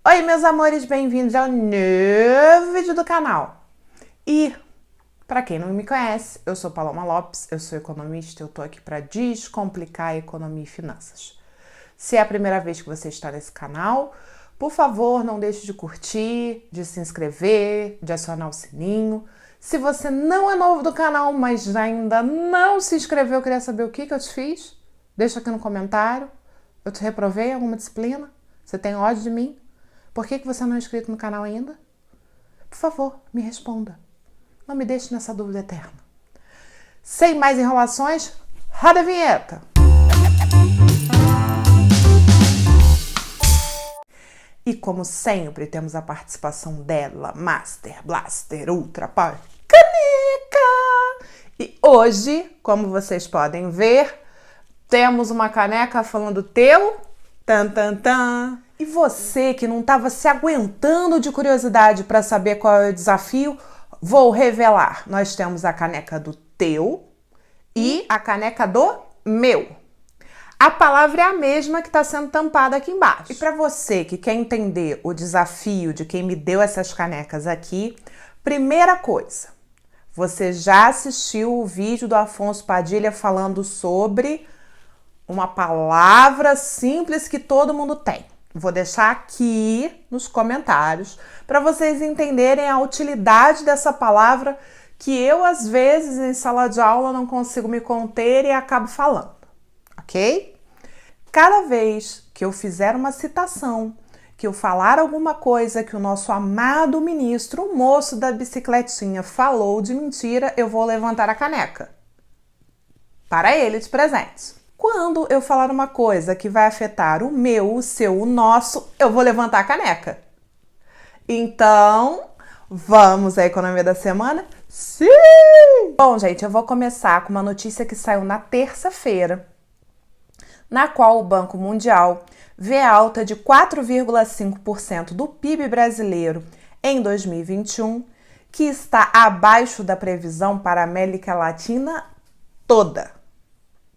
Oi, meus amores, bem-vindos ao novo vídeo do canal. E, para quem não me conhece, eu sou Paloma Lopes, eu sou economista, eu tô aqui para descomplicar a economia e finanças. Se é a primeira vez que você está nesse canal, por favor, não deixe de curtir, de se inscrever, de acionar o sininho. Se você não é novo do canal, mas ainda não se inscreveu, eu queria saber o que eu te fiz, deixa aqui no comentário. Eu te reprovei em alguma disciplina? Você tem ódio de mim? Por que você não é inscrito no canal ainda? Por favor, me responda. Não me deixe nessa dúvida eterna. Sem mais enrolações, roda a vinheta! E como sempre, temos a participação dela, Master Blaster Ultra Power Caneca! E hoje, como vocês podem ver, temos uma caneca falando teu, tan tan tan. E você que não estava se aguentando de curiosidade para saber qual é o desafio, vou revelar. Nós temos a caneca do teu e a caneca do meu. A palavra é a mesma que está sendo tampada aqui embaixo. E para você que quer entender o desafio de quem me deu essas canecas aqui, primeira coisa, você já assistiu o vídeo do Afonso Padilha falando sobre uma palavra simples que todo mundo tem. Vou deixar aqui nos comentários para vocês entenderem a utilidade dessa palavra que eu, às vezes, em sala de aula não consigo me conter e acabo falando, ok? Cada vez que eu fizer uma citação, que eu falar alguma coisa que o nosso amado ministro, o moço da bicicletinha, falou de mentira, eu vou levantar a caneca para ele de presente. Quando eu falar uma coisa que vai afetar o meu, o seu, o nosso, eu vou levantar a caneca. Então, vamos à economia da semana? Sim! Bom, gente, eu vou começar com uma notícia que saiu na terça-feira, na qual o Banco Mundial vê alta de 4,5% do PIB brasileiro em 2021, que está abaixo da previsão para a América Latina toda.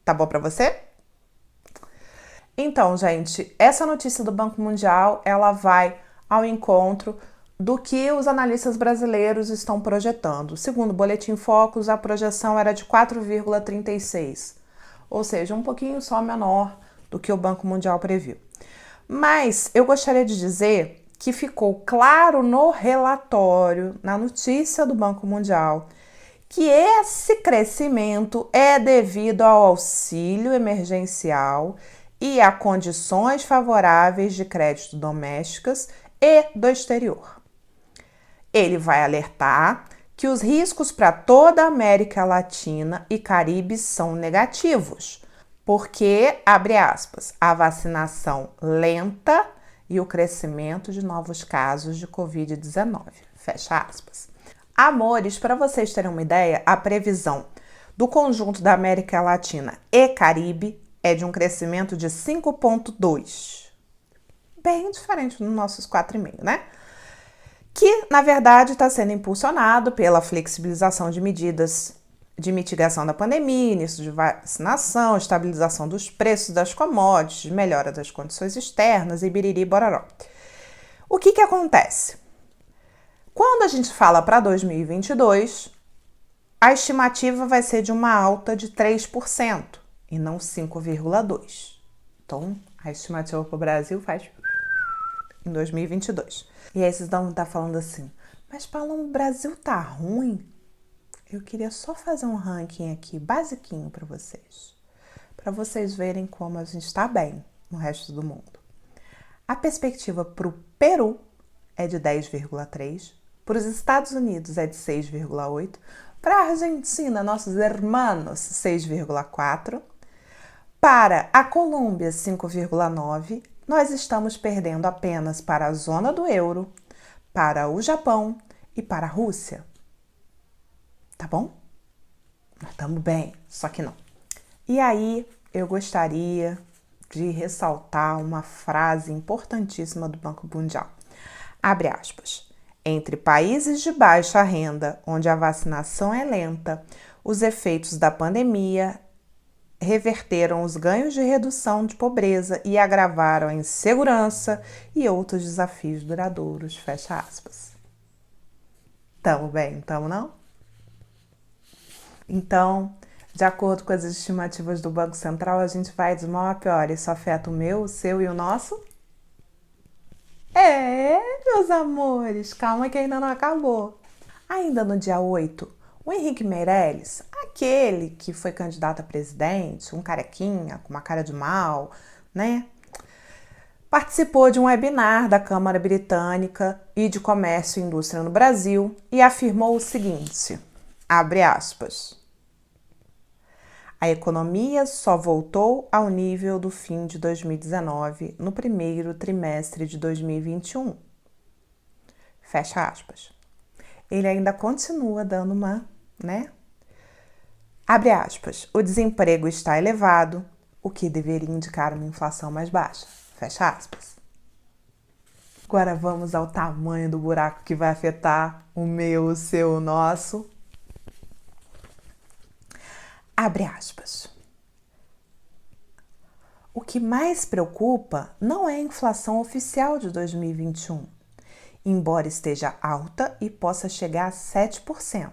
Tá bom para você? Então, gente, essa notícia do Banco Mundial, ela vai ao encontro do que os analistas brasileiros estão projetando. Segundo o Boletim Focus, a projeção era de 4,36, ou seja, um pouquinho só menor do que o Banco Mundial previu. Mas eu gostaria de dizer que ficou claro no relatório, na notícia do Banco Mundial, que esse crescimento é devido ao auxílio emergencial e a condições favoráveis de crédito domésticas e do exterior. Ele vai alertar que os riscos para toda a América Latina e Caribe são negativos, porque, abre aspas, a vacinação lenta e o crescimento de novos casos de Covid-19, fecha aspas. Amores, para vocês terem uma ideia, a previsão do conjunto da América Latina e Caribe é de um crescimento de 5,2. Bem diferente dos nossos 4,5, né? Que, na verdade, está sendo impulsionado pela flexibilização de medidas de mitigação da pandemia, início de vacinação, estabilização dos preços das commodities, melhora das condições externas e biriri bororó. O que acontece? Quando a gente fala para 2022, a estimativa vai ser de uma alta de 3% e não 5,2%. Então, a estimativa para o Brasil faz em 2022. E aí vocês vão estar falando assim, mas Paulo, o Brasil tá ruim? Eu queria só fazer um ranking aqui, basiquinho para vocês verem como a gente está bem no resto do mundo. A perspectiva para o Peru é de 10,3%, para os Estados Unidos é de 6,8%, para a Argentina, nossos hermanos, 6,4%, para a Colômbia, 5,9%, nós estamos perdendo apenas para a zona do euro, para o Japão e para a Rússia. Tá bom? Nós estamos bem, só que não. E aí, eu gostaria de ressaltar uma frase importantíssima do Banco Mundial. Abre aspas. Entre países de baixa renda, onde a vacinação é lenta, os efeitos da pandemia reverteram os ganhos de redução de pobreza e agravaram a insegurança e outros desafios duradouros, fecha aspas. Tamo bem, tamo não? Então, de acordo com as estimativas do Banco Central, a gente vai de mal a pior. Isso afeta o meu, o seu e o nosso? Meus amores, calma que ainda não acabou. Ainda no dia 8, o Henrique Meirelles, aquele que foi candidato a presidente, um carequinha com uma cara de mal, né? Participou de um webinar da Câmara Britânica e de Comércio e Indústria no Brasil e afirmou o seguinte, abre aspas, a economia só voltou ao nível do fim de 2019 no primeiro trimestre de 2021. Fecha aspas. Ele ainda continua dando uma, né? Abre aspas. O desemprego está elevado, o que deveria indicar uma inflação mais baixa. Fecha aspas. Agora vamos ao tamanho do buraco que vai afetar o meu, o seu, o nosso. Abre aspas. O que mais preocupa não é a inflação oficial de 2021, embora esteja alta e possa chegar a 7%,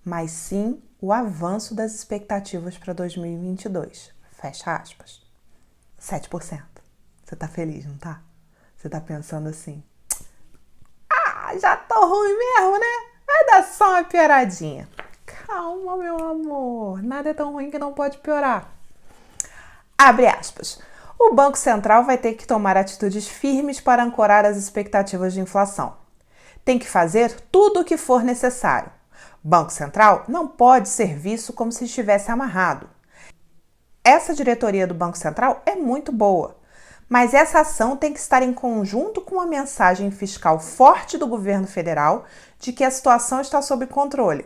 mas sim o avanço das expectativas para 2022. Fecha aspas. 7%. Você tá feliz, não tá? Você tá pensando assim, já tô ruim mesmo, né? Vai dar só uma pioradinha. Calma, meu amor, nada é tão ruim que não pode piorar. Abre aspas. O Banco Central vai ter que tomar atitudes firmes para ancorar as expectativas de inflação. Tem que fazer tudo o que for necessário. Banco Central não pode ser visto como se estivesse amarrado. Essa diretoria do Banco Central é muito boa, mas essa ação tem que estar em conjunto com uma mensagem fiscal forte do governo federal de que a situação está sob controle.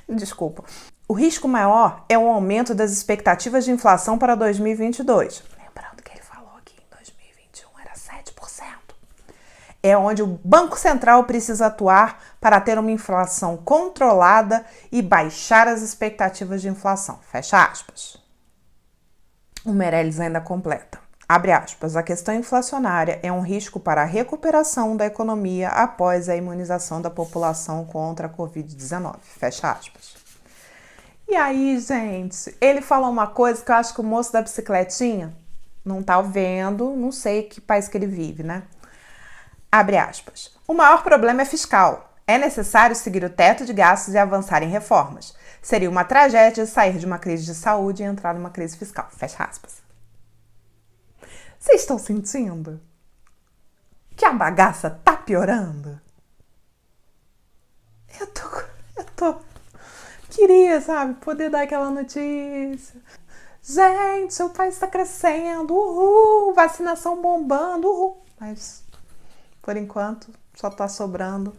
Desculpa. O risco maior é o aumento das expectativas de inflação para 2022. Lembrando que ele falou que em 2021 era 7%. É onde o Banco Central precisa atuar para ter uma inflação controlada e baixar as expectativas de inflação. Fecha aspas. O Meirelles ainda completa. Abre aspas, a questão inflacionária é um risco para a recuperação da economia após a imunização da população contra a Covid-19. Fecha aspas. E aí, gente, ele falou uma coisa que eu acho que o moço da bicicletinha não tá vendo, não sei que país que ele vive, né? Abre aspas. O maior problema é fiscal. É necessário seguir o teto de gastos e avançar em reformas. Seria uma tragédia sair de uma crise de saúde e entrar numa crise fiscal. Fecha aspas. Vocês estão sentindo que a bagaça tá piorando? Eu tô... Queria, sabe, poder dar aquela notícia. Gente, o país está crescendo, uhul, vacinação bombando, uhul. Mas, por enquanto, só tá sobrando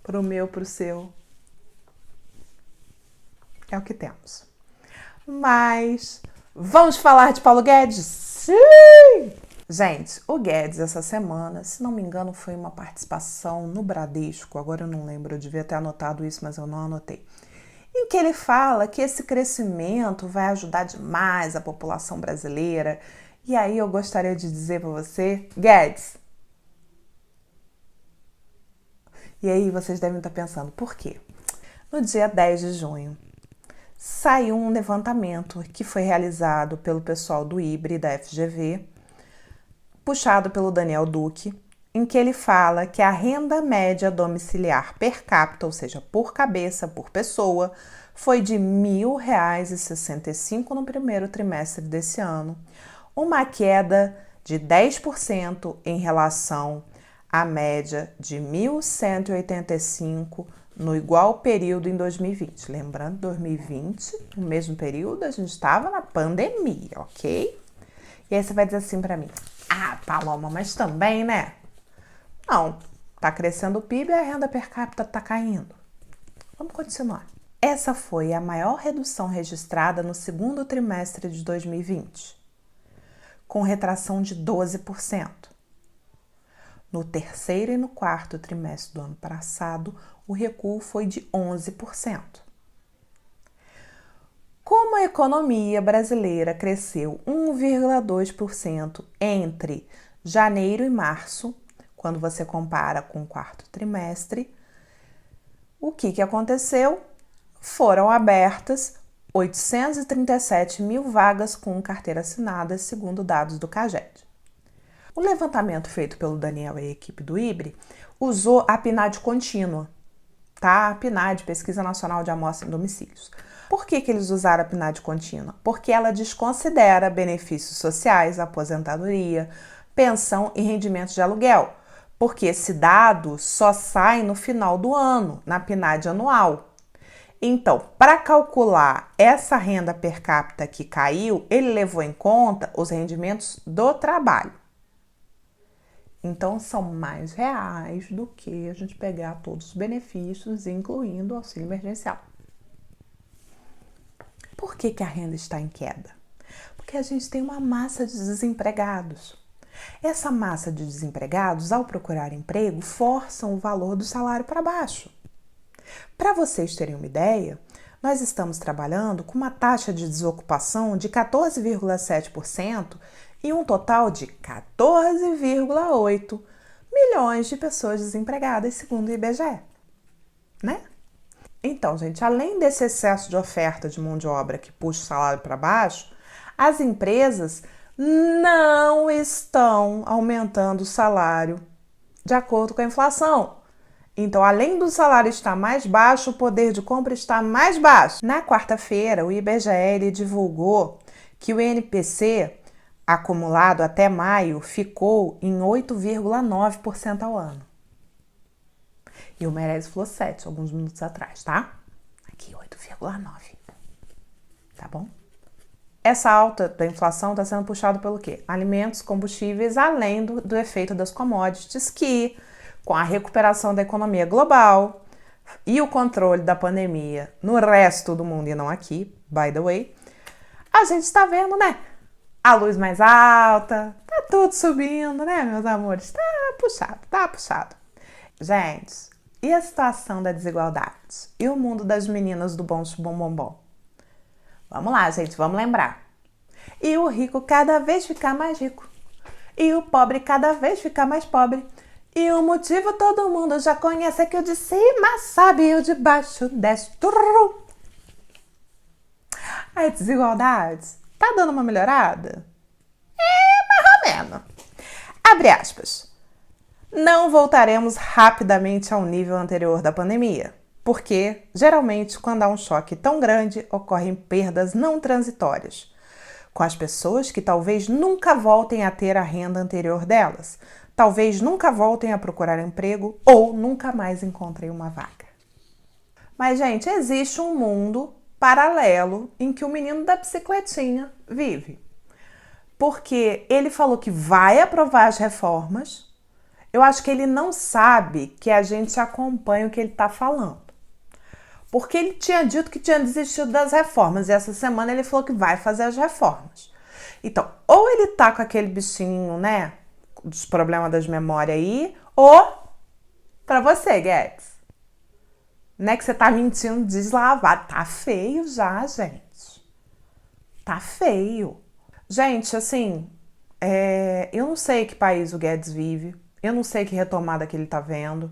pro meu, pro seu. É o que temos. Mas, vamos falar de Paulo Guedes? Sim! Gente, o Guedes essa semana, se não me engano, foi uma participação no Bradesco, agora eu não lembro, eu devia ter anotado isso, mas eu não anotei, em que ele fala que esse crescimento vai ajudar demais a população brasileira. E aí eu gostaria de dizer para você, Guedes. E aí vocês devem estar pensando, por quê? No dia 10 de junho, saiu um levantamento que foi realizado pelo pessoal do IBRE, da FGV, puxado pelo Daniel Duque, em que ele fala que a renda média domiciliar per capita, ou seja, por cabeça, por pessoa, foi de R$ 1.065 no primeiro trimestre desse ano, uma queda de 10% em relação à média de R$ 1.185 no igual período em 2020. Lembrando, 2020, no mesmo período, a gente estava na pandemia, ok? E aí você vai dizer assim para mim, Paloma, mas também, né? Não, tá crescendo o PIB e a renda per capita tá caindo. Vamos continuar. Essa foi a maior redução registrada no segundo trimestre de 2020, com retração de 12%. No terceiro e no quarto trimestre do ano passado, o recuo foi de 11%. Como a economia brasileira cresceu 1,2% entre janeiro e março, quando você compara com o quarto trimestre, o que aconteceu? Foram abertas 837 mil vagas com carteira assinada, segundo dados do CAGED. O levantamento feito pelo Daniel e a equipe do IBRE usou a PNAD contínua, tá? A PNAD, Pesquisa Nacional de Amostra em Domicílios. Por que eles usaram a PNAD contínua? Porque ela desconsidera benefícios sociais, aposentadoria, pensão e rendimentos de aluguel. Porque esse dado só sai no final do ano, na PNAD anual. Então, para calcular essa renda per capita que caiu, ele levou em conta os rendimentos do trabalho. Então, são mais reais do que a gente pegar todos os benefícios, incluindo o auxílio emergencial. Por que a renda está em queda? Porque a gente tem uma massa de desempregados. Essa massa de desempregados, ao procurar emprego, forçam o valor do salário para baixo. Para vocês terem uma ideia, nós estamos trabalhando com uma taxa de desocupação de 14,7% e um total de 14,8 milhões de pessoas desempregadas, segundo o IBGE, né? Então, gente, além desse excesso de oferta de mão de obra que puxa o salário para baixo, as empresas não estão aumentando o salário de acordo com a inflação. Então, além do salário estar mais baixo, o poder de compra está mais baixo. Na quarta-feira, o IBGE divulgou que o INPC acumulado até maio ficou em 8,9% ao ano. E o Meirelles falou 7 alguns minutos atrás, tá? Aqui 8,9. Tá bom? Essa alta da inflação está sendo puxada pelo quê? Alimentos, combustíveis, além do efeito das commodities, que, com a recuperação da economia global e o controle da pandemia no resto do mundo e não aqui, by the way, a gente está vendo, né? A luz mais alta, tá tudo subindo, né, meus amores? Tá puxado. Gente, e a situação da desigualdade? E o mundo das meninas do bom chubom bombom? Vamos lá, gente, vamos lembrar. E o rico cada vez ficar mais rico. E o pobre cada vez ficar mais pobre. E o motivo todo mundo já conhece, é que o de cima sabe e o de baixo desce. A desigualdade tá dando uma melhorada? Mais ou menos. Abre aspas. Não voltaremos rapidamente ao nível anterior da pandemia, porque, geralmente, quando há um choque tão grande, ocorrem perdas não transitórias, com as pessoas que talvez nunca voltem a ter a renda anterior delas, talvez nunca voltem a procurar emprego ou nunca mais encontrem uma vaga. Mas, gente, existe um mundo paralelo em que o menino da bicicletinha vive. Porque ele falou que vai aprovar as reformas. Eu acho que ele não sabe que a gente acompanha o que ele está falando. Porque ele tinha dito que tinha desistido das reformas e essa semana ele falou que vai fazer as reformas. Então, ou ele tá com aquele bichinho, né, dos problemas das memórias aí, ou pra você, Guedes, né, que você tá mentindo deslavado. Tá feio já, gente. Tá feio. Gente, assim, eu não sei que país o Guedes vive, eu não sei que retomada que ele tá vendo.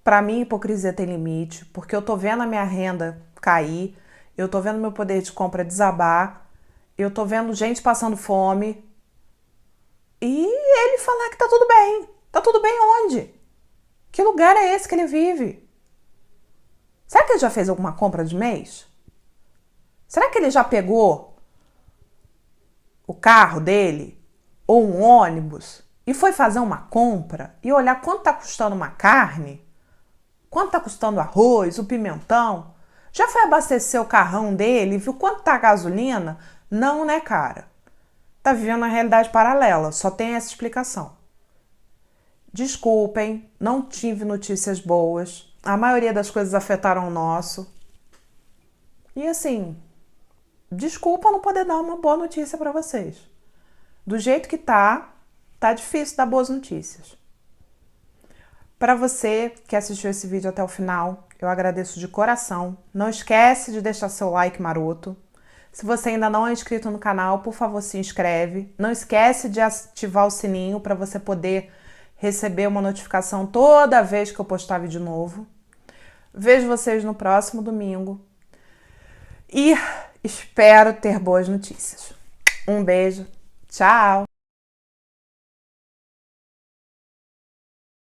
Pra mim, hipocrisia tem limite, porque eu tô vendo a minha renda cair, eu tô vendo meu poder de compra desabar, eu tô vendo gente passando fome, e ele falar que tá tudo bem. Tá tudo bem onde? Que lugar é esse que ele vive? Será que ele já fez alguma compra de mês? Será que ele já pegou o carro dele ou um ônibus e foi fazer uma compra e olhar quanto tá custando uma carne? Quanto tá custando o arroz, o pimentão? Já foi abastecer o carrão dele, viu quanto tá a gasolina? Não, né, cara? Tá vivendo uma realidade paralela, só tem essa explicação. Desculpem, não tive notícias boas. A maioria das coisas afetaram o nosso. E assim, desculpa não poder dar uma boa notícia pra vocês. Do jeito que tá difícil dar boas notícias. Para você que assistiu esse vídeo até o final, Eu agradeço de coração. Não esquece de deixar seu like maroto. Se você ainda não é inscrito no canal, por favor, se inscreve. Não esquece de ativar o sininho para você poder receber uma notificação toda vez que eu postar vídeo novo. Vejo vocês no próximo domingo. E espero ter boas notícias. Um beijo. Tchau!